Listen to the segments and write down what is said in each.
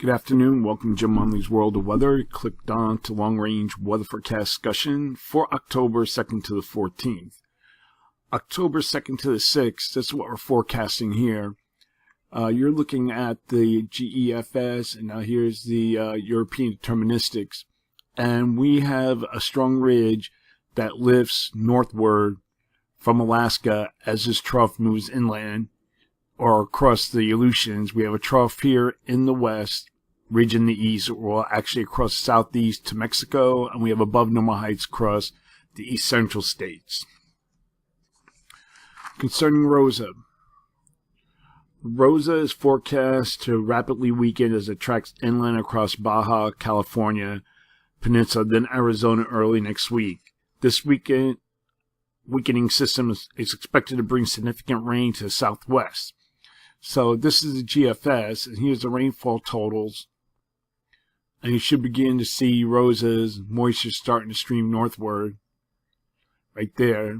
Good afternoon. Welcome to Jim Munley's World of Weather. Clicked on to long-range weather forecast discussion for October 2nd to the 14th. October 2nd to the 6th, that's what we're forecasting here. You're looking at the GEFS, and now here's the European deterministics. And we have a strong ridge that lifts northward from Alaska as this trough moves inland or across the Aleutians. We have a trough here in the west, ridge in the east, or actually across southeast to Mexico, and we have above normal heights across the east central states. Concerning Rosa. Rosa is forecast to rapidly weaken as it tracks inland across Baja California Peninsula, then Arizona early next week. This weakening system is expected to bring significant rain to the southwest. So this is the GFS, and here's the rainfall totals. And you should begin to see Rosa's moisture starting to stream northward right there.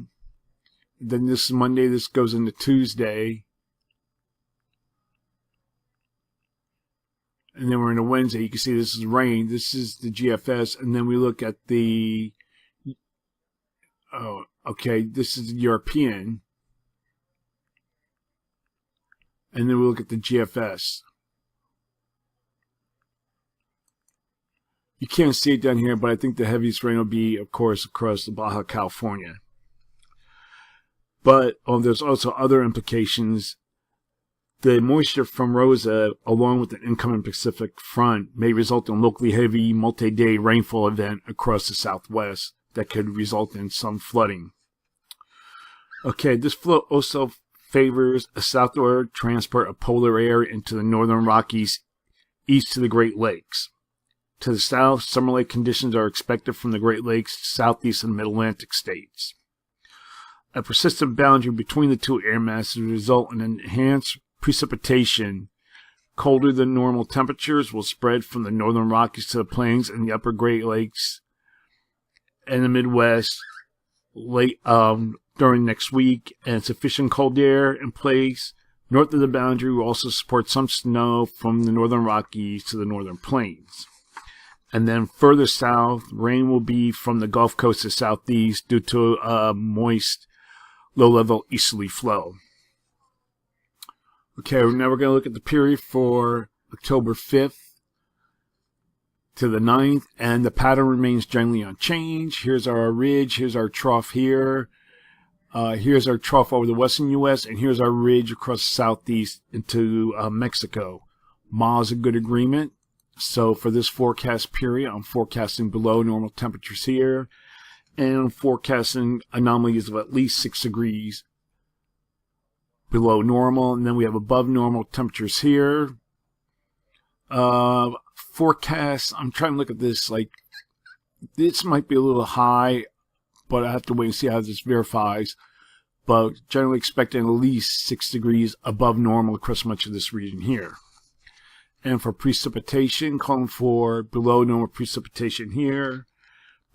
Then this is Monday, this goes into Tuesday. And then we're into Wednesday. You can see this is rain. This is the GFS. And then we look at the, this is the European. And then we look at the GFS. You can't see it down here, but I think the heaviest rain will be, of course, across the Baja California. But there's also other implications. The moisture from Rosa, along with the incoming Pacific front, may result in locally heavy multi-day rainfall event across the southwest that could result in some flooding. Okay, this flow also favors a southward transport of polar air into the northern Rockies east to the Great Lakes. To the south, summer-like conditions are expected from the Great Lakes, southeast, and mid-Atlantic states. A persistent boundary between the two air masses will result in enhanced precipitation. Colder than normal temperatures will spread from the northern Rockies to the plains and the upper Great Lakes and the Midwest late during next week, and sufficient cold air in place north of the boundary will also support some snow from the northern Rockies to the northern plains. And then further south, rain will be from the Gulf Coast to southeast due to a moist, low-level easterly flow. Okay, now we're going to look at the period for October 5th to the 9th, and the pattern remains generally unchanged. Here's our ridge, here's our trough here. Here's our trough over the western U.S., and here's our ridge across the southeast into Mexico. Ma is a good agreement. So for this forecast period, I'm forecasting below normal temperatures here, and I'm forecasting anomalies of at least 6 degrees below normal, and then we have above normal temperatures here. Forecast, I'm trying to look at this, like, this might be a little high, but I have to wait and see how this verifies. But generally expecting at least 6 degrees above normal across much of this region here. And for precipitation, calling for below normal precipitation here.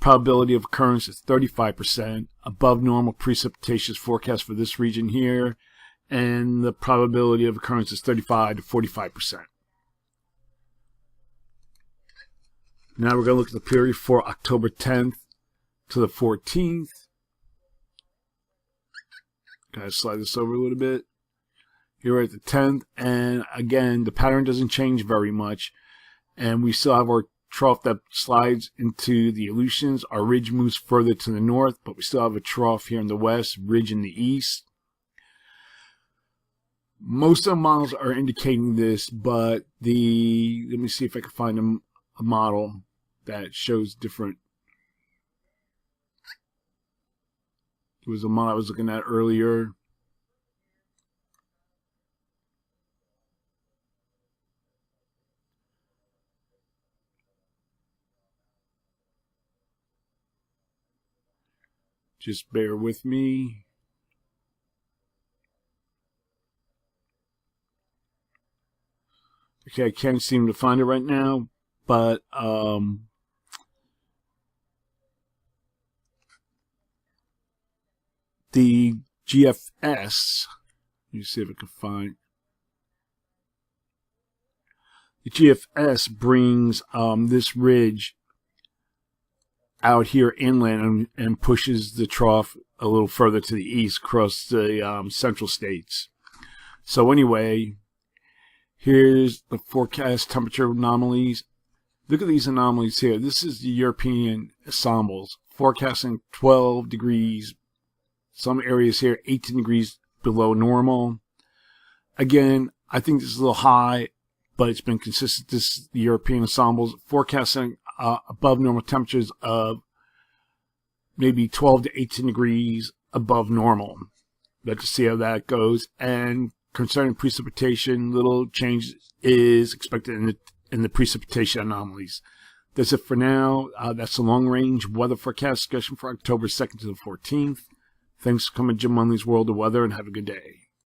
Probability of occurrence is 35%. Above normal precipitation is forecast for this region here. And the probability of occurrence is 35 to 45%. Now we're going to look at the period for October 10th to the 14th. Gotta slide this over a little bit. Here we're at the 10th, and again, the pattern doesn't change very much. And we still have our trough that slides into the Aleutians. Our ridge moves further to the north, but we still have a trough here in the west, ridge in the east. Most of the models are indicating this, but let me see if I can find a model that shows different. It was a model I was looking at earlier. Just bear with me. Okay, I can't seem to find it right now, but the GFS, let me see if I can find. The GFS brings this ridge out here inland and pushes the trough a little further to the east across the central states. So anyway, here's the forecast temperature anomalies. Look at these anomalies here. This is the European ensembles, forecasting 12 degrees, some areas here 18 degrees below normal. Again, I think this is a little high, but it's been consistent. This is the European ensembles forecasting above normal temperatures of maybe 12 to 18 degrees above normal. Let's see how that goes. And concerning precipitation, little change is expected in the precipitation anomalies. That's it for now. That's the long-range weather forecast discussion for October 2nd to the 14th. Thanks for coming to Jim Munley's World of Weather, and have a good day.